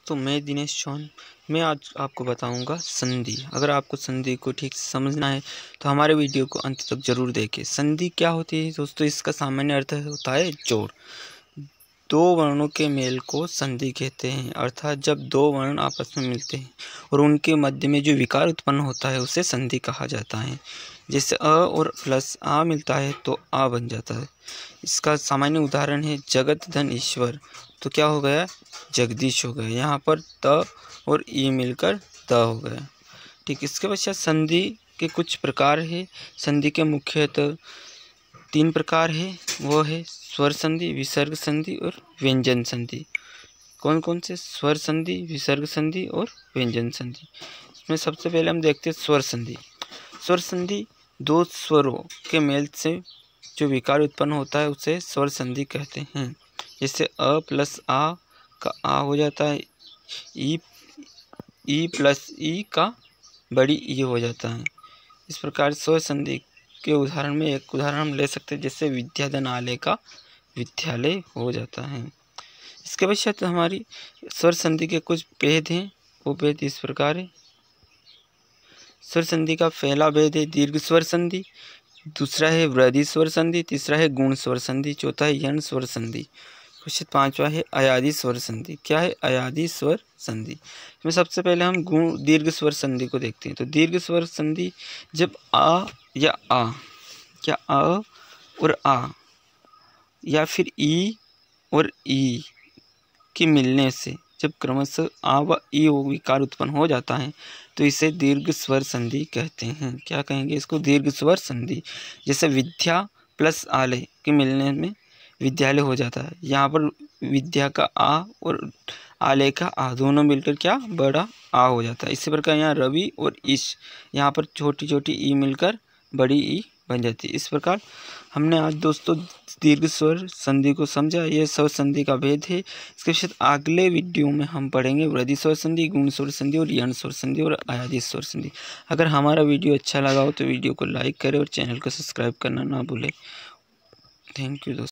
तो मैं दिनेश चौहान। मैं आज आपको बताऊंगा संधि। अगर आपको संधि को ठीक से समझना है तो हमारे वीडियो को अंत तक जरूर देखें। संधि क्या होती है दोस्तों? इसका सामान्य अर्थ होता है जोड़। दो वर्णों के मेल को संधि कहते हैं, अर्थात जब दो वर्ण आपस में मिलते हैं और उनके मध्य में जो विकार उत्पन्न होता है उसे संधि कहा जाता है। जैसे अ और प्लस आ मिलता है तो आ बन जाता है। इसका सामान्य उदाहरण है जगत धन ईश्वर। तो क्या हो गया? जगदीश हो गया। यहाँ पर त और ई मिलकर त हो गया। ठीक, इसके पश्चात संधि के कुछ प्रकार है। संधि के मुख्यतः 3 प्रकार है। वो है स्वर संधि, विसर्ग संधि और व्यंजन संधि। कौन कौन से? स्वर संधि, विसर्ग संधि और व्यंजन संधि। इसमें सबसे पहले हम देखते हैं स्वर संधि। स्वर संधि दो स्वरों के मेल से जो विकार उत्पन्न होता है उसे स्वर संधि कहते हैं। जैसे अ प्लस आ का आ हो जाता है, ई प्लस ई का बड़ी ई हो जाता है। इस प्रकार स्वर संधि के उदाहरण में एक उदाहरण हम ले सकते हैं, जैसे विद्याधन आलय का विद्यालय हो जाता है। इसके पश्चात हमारी स्वर संधि के कुछ भेद हैं। वो भेद इस प्रकार है। स्वर संधि का पहला भेद है दीर्घ स्वर संधि, दूसरा है वृद्धि स्वर संधि, तीसरा है गुण स्वर संधि, चौथा है यण स्वर संधि, पांचवा है अयादी स्वर संधि। क्या है अयादी स्वर संधि? इसमें सबसे पहले हम दीर्घ स्वर संधि को देखते हैं। तो दीर्घ स्वर संधि जब आ या और आ या फिर ई और ई के मिलने से जब क्रमशः आ व ई विकार उत्पन्न हो जाता है तो इसे दीर्घ स्वर संधि कहते हैं। क्या कहेंगे इसको? दीर्घ स्वर संधि। जैसे विद्या प्लस आलय के मिलने में विद्यालय हो जाता है। यहाँ पर विद्या का आ और आलय का आ दोनों मिलकर क्या? बड़ा आ हो जाता है। इसी प्रकार यहाँ रवि और ईश, यहाँ पर छोटी छोटी ई मिलकर बड़ी ई बन जाती है। इस प्रकार हमने आज दोस्तों दीर्घ स्वर संधि को समझा। यह स्वर संधि का भेद है। इसके साथ अगले वीडियो में हम पढ़ेंगे वृद्धि स्वर संधि, गुण स्वर संधि और यण स्वर संधि और अयादी स्वर संधि। अगर हमारा वीडियो अच्छा लगा हो तो वीडियो को लाइक करें और चैनल को सब्सक्राइब करना ना भूलें। थैंक यू दोस्तों।